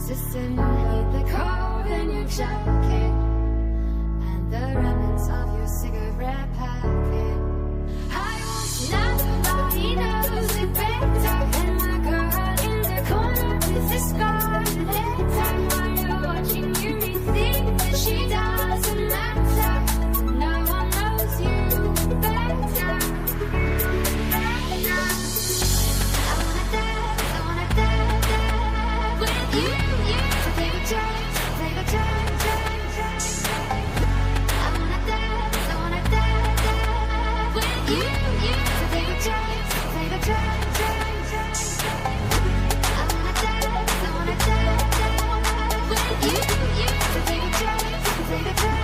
Dissimulate the cold in your jacket and the remnants of your cigarette packet. Nobody knows it better than my girl in the corner with the scarlet letter. While you're watching, you may think that she doesn't matter. No one knows you better. I wanna dance with you. So take a chance, take a chance. I wanna dance with you. So take a chance, take a chance. I wanna dance with you. So take a chance, take a chance. I wanna dance with you. So take a chance, take a chance.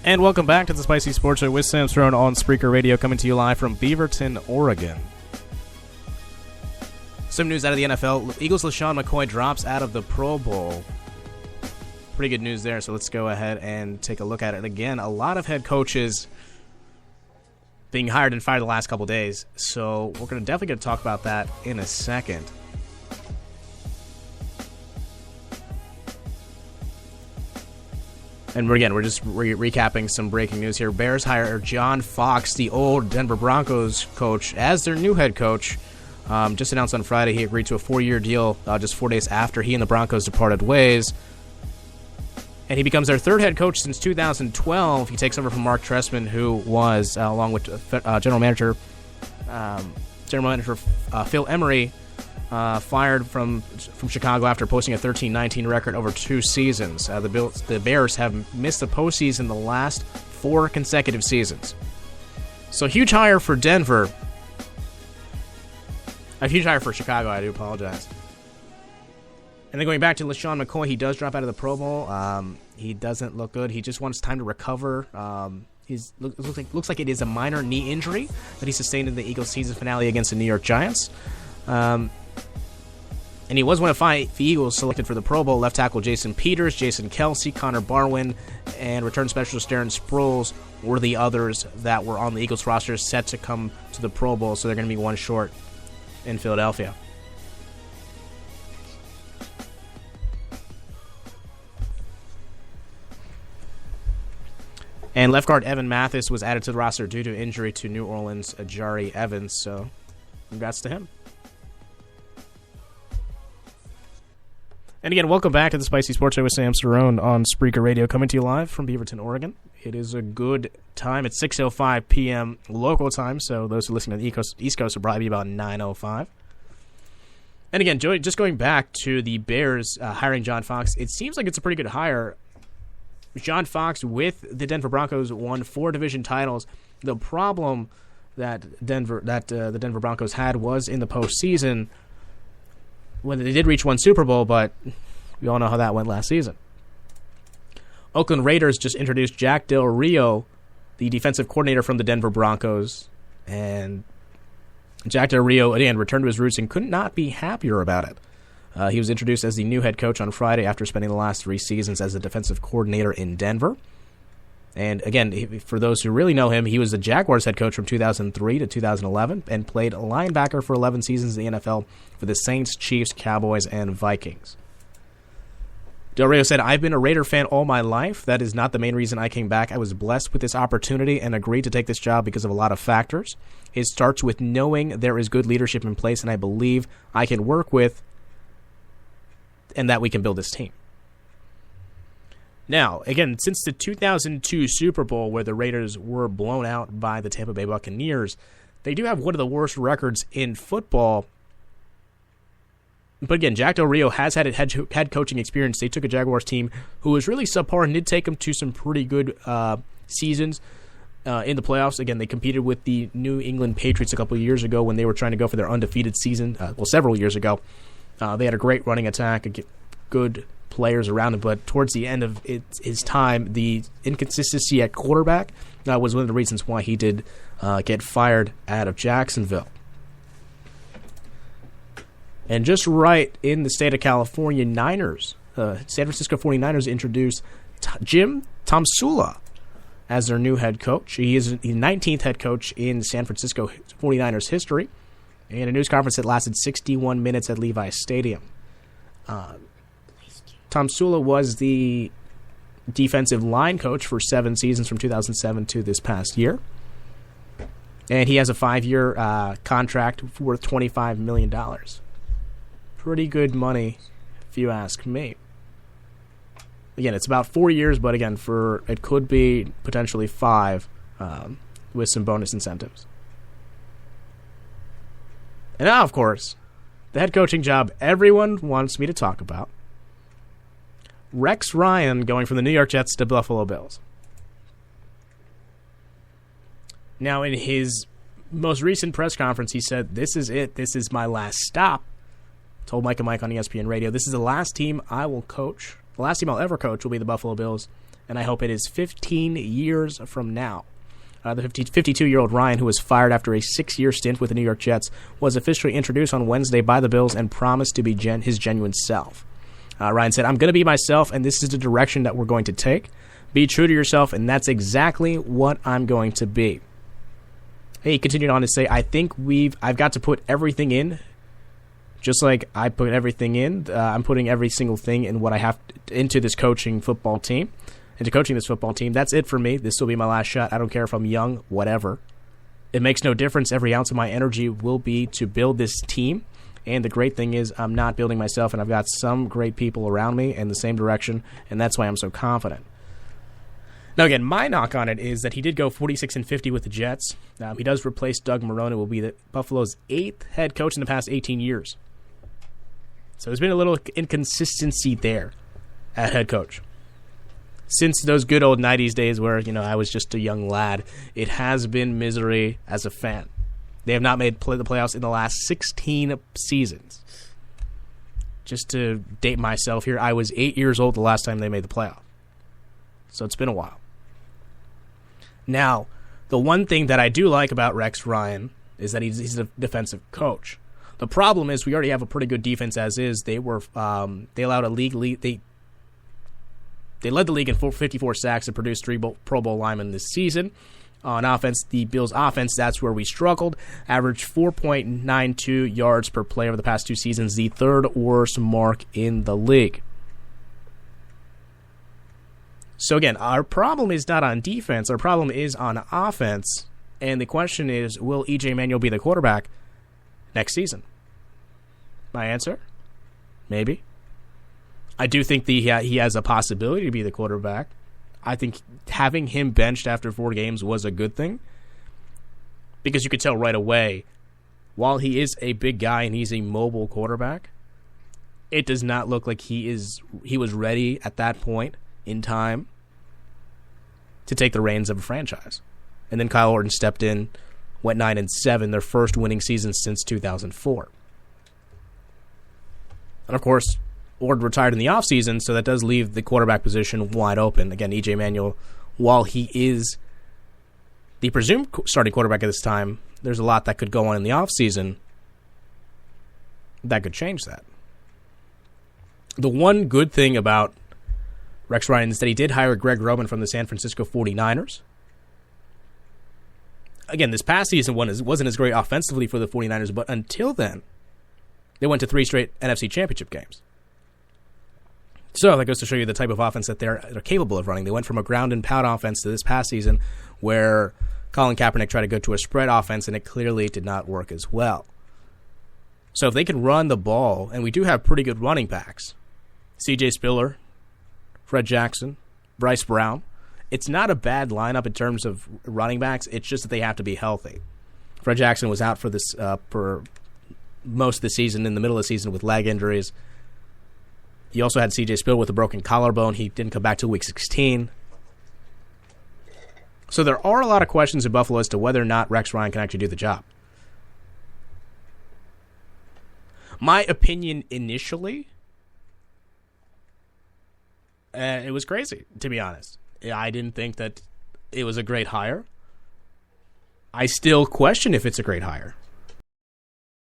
And welcome back to the Spicy Sports Show with Sam Throne on Spreaker Radio, coming to you live from Beaverton, Oregon. Some news out of the NFL. Eagles' LaShawn McCoy drops out of the Pro Bowl. Pretty good news there, so let's go ahead and take a look at it. Again, a lot of head coaches being hired and fired the last couple days, so we're definitely going to talk about that in a second. And we're just recapping some breaking news here. Bears hire John Fox, the old Denver Broncos coach, as their new head coach. Just announced on Friday he agreed to a 4-year deal just 4 days after he and the Broncos departed ways. And he becomes their third head coach since 2012. He takes over from Mark Trestman, who was, along with General Manager Phil Emery, fired from Chicago after posting a 13-19 record over 2 seasons. The Bears have missed the postseason the last 4 consecutive seasons. So huge hire for Denver. A huge hire for Chicago, I do apologize. And then going back to LaShawn McCoy, he does drop out of the Pro Bowl. He doesn't look good. He just wants time to recover. Looks like it is a minor knee injury that he sustained in the Eagles season finale against the New York Giants. And he was one of 5 Eagles selected for the Pro Bowl. Left tackle Jason Peters, Jason Kelsey, Connor Barwin, and return specialist Darren Sproles were the others that were on the Eagles roster set to come to the Pro Bowl, so they're going to be one short in Philadelphia. And left guard Evan Mathis was added to the roster due to injury to New Orleans' Ajari Evans, so congrats to him. And again, welcome back to the Spicy Sports Show with Sam Cerrone on Spreaker Radio, coming to you live from Beaverton, Oregon. It is a good time. It's 6:05 p.m. local time, so those who listen to the East Coast will probably be about 9:05. And again, Joey, just going back to the Bears hiring John Fox, it seems like it's a pretty good hire. John Fox with the Denver Broncos won 4 division titles. The problem that the Denver Broncos had was in the postseason when they did reach 1 Super Bowl, but we all know how that went last season. Oakland Raiders just introduced Jack Del Rio, the defensive coordinator from the Denver Broncos, and Jack Del Rio, again, returned to his roots and could not be happier about it. He was introduced as the new head coach on Friday after spending the last 3 seasons as the defensive coordinator in Denver. And again, for those who really know him, he was the Jaguars head coach from 2003 to 2011 and played linebacker for 11 seasons in the NFL for the Saints, Chiefs, Cowboys, and Vikings. Del Rio said, "I've been a Raider fan all my life. That is not the main reason I came back. I was blessed with this opportunity and agreed to take this job because of a lot of factors. It starts with knowing there is good leadership in place, and I believe I can work with and that we can build this team." Now, again, since the 2002 Super Bowl where the Raiders were blown out by the Tampa Bay Buccaneers, they do have one of the worst records in football. But again, Jack Del Rio has had head coaching experience. They took a Jaguars team who was really subpar and did take them to some pretty good seasons in the playoffs. Again, they competed with the New England Patriots a couple of years ago when they were trying to go for their undefeated season. Several years ago. They had a great running attack, good players around him, but towards the end of his time, the inconsistency at quarterback was one of the reasons why he did get fired out of Jacksonville. And just right in the state of California, San Francisco 49ers introduced Jim Tomsula as their new head coach. He is the 19th head coach in San Francisco 49ers history. In a news conference that lasted 61 minutes at Levi's Stadium. Tomsula was the defensive line coach for 7 seasons from 2007 to this past year. And he has a 5-year contract worth $25 million. Pretty good money, if you ask me. Again, it's about 4 years, but again, it could be potentially 5 with some bonus incentives. And now, of course, the head coaching job everyone wants me to talk about. Rex Ryan going from the New York Jets to Buffalo Bills. Now, in his most recent press conference, he said, "This is it. This is my last stop." Told Mike and Mike on ESPN Radio, "This is the last team I will coach. The last team I'll ever coach will be the Buffalo Bills, and I hope it is 15 years from now." The 52-year-old Ryan, who was fired after a 6-year stint with the New York Jets, was officially introduced on Wednesday by the Bills and promised to be his genuine self. Ryan said, "I'm going to be myself, and this is the direction that we're going to take. Be true to yourself, and that's exactly what I'm going to be." He continued on to say, "I think I've got to put everything in, just like I put everything in. I'm putting every single thing in what I have into this coaching football team. Into coaching this football team. That's it for me. This will be my last shot. I don't care if I'm young, whatever. It makes no difference. Every ounce of my energy will be to build this team. And the great thing is I'm not building myself, and I've got some great people around me in the same direction, and that's why I'm so confident." Now, again, my knock on it is that he did go 46-50 with the Jets. He does replace Doug Marrone, who will be Buffalo's 8th head coach in the past 18 years. So there's been a little inconsistency there at head coach. Since those good old 90s days where, I was just a young lad, it has been misery as a fan. They have not made the playoffs in the last 16 seasons. Just to date myself here, I was 8 years old the last time they made the playoff. So it's been a while. Now, the one thing that I do like about Rex Ryan is that he's a defensive coach. The problem is we already have a pretty good defense as is. They allowed a league lead. They led the league in 54 sacks and produced 3 Pro Bowl linemen this season. On offense, the Bills' offense, that's where we struggled. Averaged 4.92 yards per play over the past 2 seasons, the 3rd worst mark in the league. So again, our problem is not on defense. Our problem is on offense. And the question is, will E.J. Manuel be the quarterback next season? My answer? Maybe. I do think he has a possibility to be the quarterback. I think having him benched after 4 games was a good thing because you could tell right away, while he is a big guy and he's a mobile quarterback, it does not look like he was ready at that point in time to take the reins of a franchise. And then Kyle Orton stepped in, went 9-7, their first winning season since 2004. And of course, Orton retired in the offseason, so that does leave the quarterback position wide open. Again, E.J. Manuel, while he is the presumed starting quarterback at this time, there's a lot that could go on in the offseason that could change that. The one good thing about Rex Ryan is that he did hire Greg Roman from the San Francisco 49ers. Again, this past season wasn't as great offensively for the 49ers, but until then, they went to 3 straight NFC Championship games. So that goes to show you the type of offense that they're capable of running. They went from a ground and pound offense to this past season where Colin Kaepernick tried to go to a spread offense, and it clearly did not work as well. So if they can run the ball, and we do have pretty good running backs, C.J. Spiller, Fred Jackson, Bryce Brown, it's not a bad lineup in terms of running backs. It's just that they have to be healthy. Fred Jackson was out for this for most of the season, in the middle of the season with leg injuries. You also had C.J. Spiller with a broken collarbone. He didn't come back till week 16. So there are a lot of questions in Buffalo as to whether or not Rex Ryan can actually do the job. My opinion initially, it was crazy, to be honest. I didn't think that it was a great hire. I still question if it's a great hire.